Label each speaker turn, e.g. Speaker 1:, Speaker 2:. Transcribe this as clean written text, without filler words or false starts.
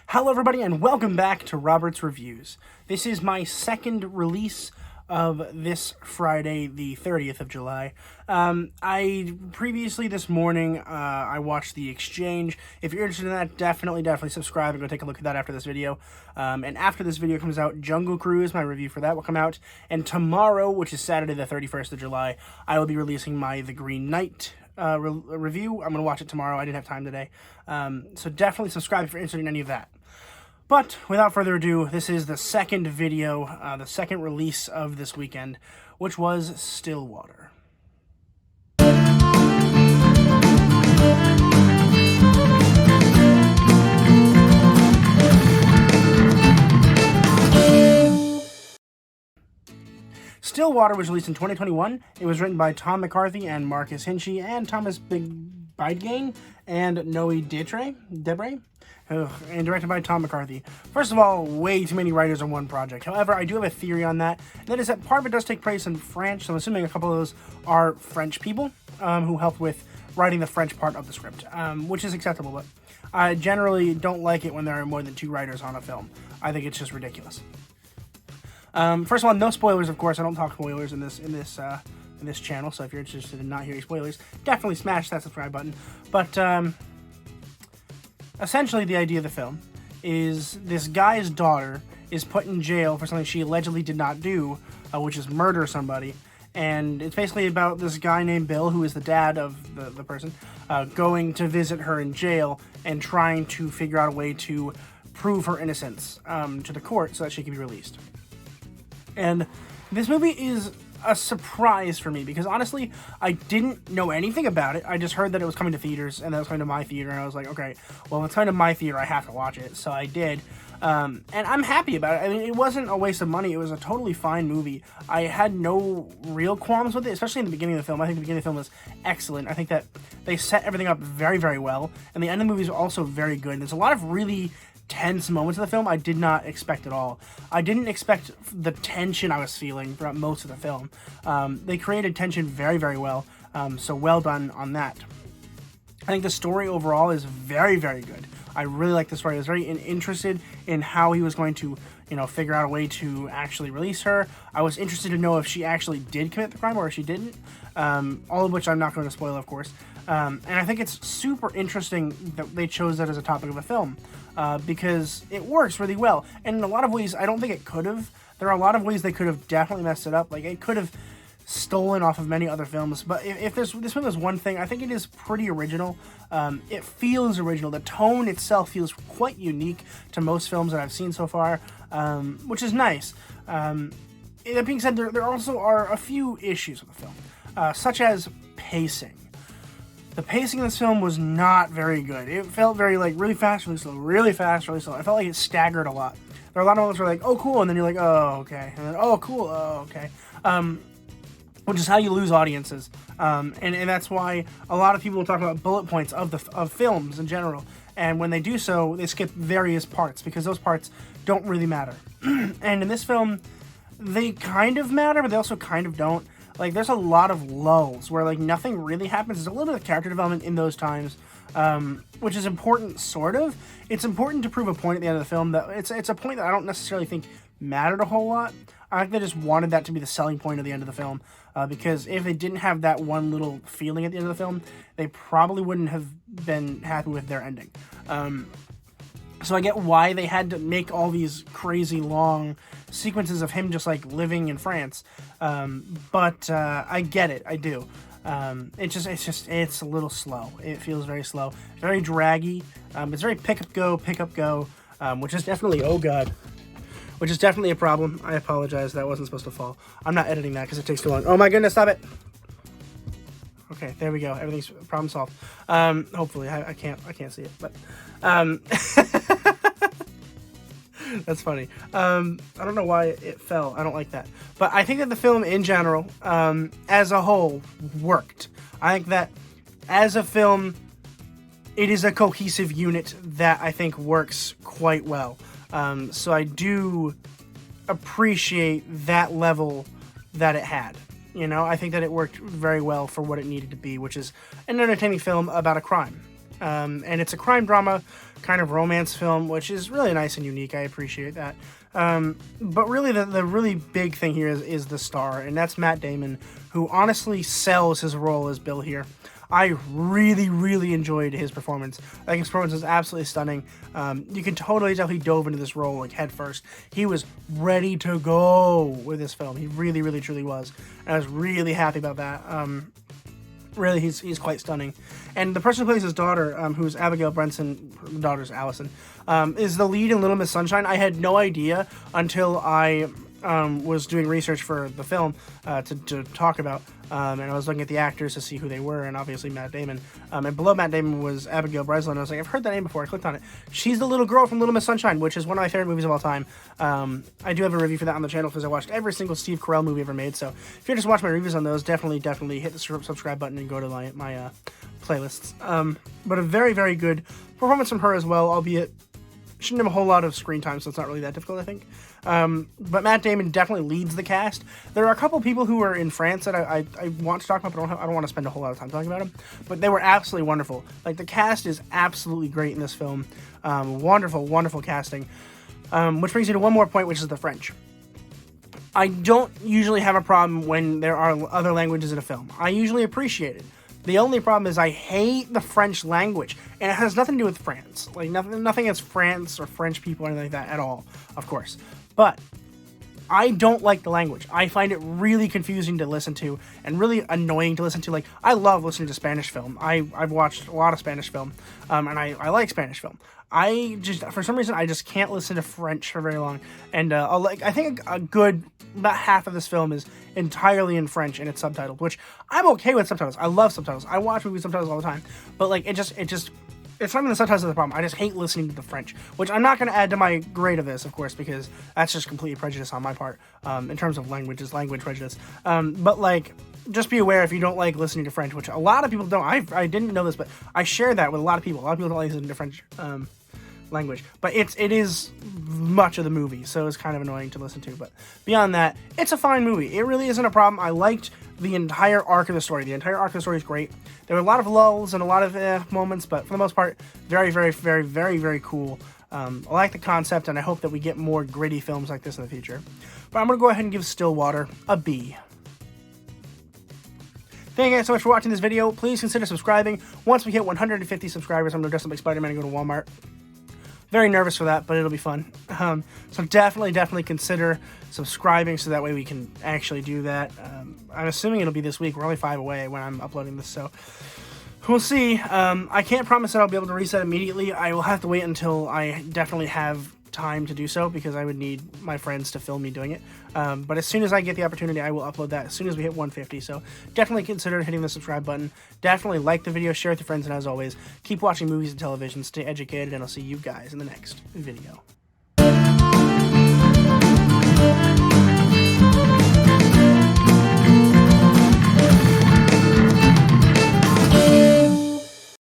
Speaker 1: Hello everybody and welcome back to Robert's Reviews. This is my second release of this Friday, the 30th of July. I previously this morning, I watched The Exchange. If you're interested in that, definitely subscribe and go take a look at that after this video. And after this video comes out, Jungle Cruise, my review for that will come out. And tomorrow, which is Saturday the 31st of July, I will be releasing my The Green Knight review. I'm going to watch it tomorrow. I didn't have time today. So definitely subscribe if you're interested in any of that. But without further ado, this is the second video, the second release of this weekend, which was Stillwater. Stillwater was released in 2021. It was written by Tom McCarthy and Marcus Hinchey and Thomas Bidgain and Noe Debre, and directed by Tom McCarthy. First of all, way too many writers on one project. However, I do have a theory on that. And that is that part of it does take place in French, so I'm assuming a couple of those are French people who helped with writing the French part of the script, which is acceptable, but I generally don't like it when there are more than two writers on a film. I think it's just ridiculous. First of all, no spoilers, of course. I don't talk spoilers in this channel, so if you're interested in not hearing spoilers, definitely smash that subscribe button. But essentially, the idea of the film is this guy's daughter is put in jail for something she allegedly did not do, which is murder somebody. And it's basically about this guy named Bill, who is the dad of the person, going to visit her in jail and trying to figure out a way to prove her innocence to the court so that she can be released. And this movie is a surprise for me because honestly, I didn't know anything about it. I just heard that it was coming to theaters and that it was coming to my theater, and I was like, okay, well, if it's coming to my theater, I have to watch it. So I did. And I'm happy about it. I mean, it wasn't a waste of money. It was a totally fine movie. I had no real qualms with it, especially in the beginning of the film. I think the beginning of the film was excellent. I think that they set everything up very, very well. And the end of the movie is also very good. There's a lot of really tense moments of the film I did not expect at all. I didn't expect the tension I was feeling throughout most of the film. They created tension very, very well, so well done on that. I think the story overall is very, very good. I really like the story. I was very interested in how he was going to, figure out a way to actually release her. I was interested to know if she actually did commit the crime or if she didn't, all of which I'm not going to spoil, of course. And I think it's super interesting that they chose that as a topic of a film, because it works really well. And in a lot of ways, I don't think it could have. There are a lot of ways they could have definitely messed it up. Like, it could have stolen off of many other films. But if this film is one thing, I think it is pretty original. It feels original. The tone itself feels quite unique to most films that I've seen so far, which is nice. That being said, there also are a few issues with the film, such as pacing. The pacing of this film was not very good. It felt very, really fast, really slow, really fast, really slow. I felt like it staggered a lot. There are a lot of moments where oh, cool, and then you're like, oh, okay. And then, oh, cool, oh, okay. Which is how you lose audiences. And that's why a lot of people talk about bullet points of films in general. And when they do so, they skip various parts because those parts don't really matter. And in this film, they kind of matter, but they also kind of don't. There's a lot of lulls where, nothing really happens. There's a little bit of character development in those times, which is important, sort of. It's important to prove a point at the end of the film. That it's a point that I don't necessarily think mattered a whole lot. I think they just wanted that to be the selling point of the end of the film, because if they didn't have that one little feeling at the end of the film, they probably wouldn't have been happy with their ending. So I get why they had to make all these crazy long sequences of him just living in France. But I get it. I do. It's a little slow. It feels very slow, very draggy. It's very pick up go, which is definitely, oh God, which is definitely a problem. I apologize. That wasn't supposed to fall. I'm not editing that because it takes too long. Oh my goodness, stop it. Okay, there we go. Everything's problem solved. Hopefully, I can't see it, but that's funny. I don't know why it fell. I don't like that. But I think that the film in general, as a whole, worked. I think that as a film, it is a cohesive unit that I think works quite well. So I do appreciate that level that it had. I think that it worked very well for what it needed to be, which is an entertaining film about a crime. And it's a crime drama kind of romance film, which is really nice and unique. I appreciate that. But really, the really big thing here is the star, and that's Matt Damon, who honestly sells his role as Bill here. I really, really enjoyed his performance. I think his performance was absolutely stunning. You can totally tell he dove into this role like head first. He was ready to go with this film. He really, really, truly was. And I was really happy about that. Really, he's quite stunning. And the person who plays his daughter, who's Abigail Brenson, the daughter's Allison, is the lead in Little Miss Sunshine. I had no idea until I was doing research for the film to talk about, and I was looking at the actors to see who they were, and obviously Matt Damon. And below Matt Damon was Abigail Breslin. I was like, I've heard that name before. I clicked on it. She's the little girl from Little Miss Sunshine, which is one of my favorite movies of all time. I do have a review for that on the channel because I watched every single Steve Carell movie ever made. So if you're just watching my reviews on those, definitely hit the subscribe button and go to my playlists. But a very, very good performance from her as well, albeit shouldn't have a whole lot of screen time, so it's not really that difficult, I think. But Matt Damon definitely leads the cast. There are a couple people who are in France that I want to talk about, but I don't want to spend a whole lot of time talking about them. But they were absolutely wonderful. Like, the cast is absolutely great in this film. Wonderful, wonderful casting. Which brings me to one more point, which is the French. I don't usually have a problem when there are other languages in a film. I usually appreciate it. The only problem is I hate the French language, and it has nothing to do with France. Like, nothing against France or French people or anything like that at all, of course. But I don't like the language. I find it really confusing to listen to and really annoying to listen to. Like, I love listening to Spanish film. I've watched a lot of Spanish film, and I like Spanish film. I just, for some reason, I just can't listen to French for very long. And I think about half of this film is entirely in French and it's subtitled, which I'm okay with subtitles. I love subtitles. I watch movies with subtitles all the time. But like, it's not even the subtitles are the problem. I just hate listening to the French, which I'm not going to add to my grade of this, of course, because that's just completely prejudice on my part, in terms of language prejudice. But like, just be aware if you don't like listening to French, which a lot of people don't. I didn't know this, but I share that with a lot of people. A lot of people don't like listening to French language, but it is much of the movie, so it's kind of annoying to listen to. But beyond that, it's a fine movie. It really isn't a problem. I liked the entire arc of the story. The entire arc of the story is great. There were a lot of lulls and a lot of moments, but for the most part, very, very, very, very, very cool. I like the concept, and I hope that we get more gritty films like this in the future. But I'm going to go ahead and give Stillwater a B. Thank you guys so much for watching this video. Please consider subscribing. Once we hit 150 subscribers, I'm going to dress up like Spider-Man and go to Walmart. Very nervous for that, but it'll be fun. So definitely consider subscribing so that way we can actually do that. I'm assuming it'll be this week. We're only 5 away when I'm uploading this, so we'll see. I can't promise that I'll be able to reset immediately. I will have to wait until I definitely have time to do so, because I would need my friends to film me doing it. But as soon as I get the opportunity, I will upload that as soon as we hit 150. So definitely consider hitting the subscribe button. Definitely like the video, share with your friends, and as always, keep watching movies and television, stay educated, and I'll see you guys in the next video.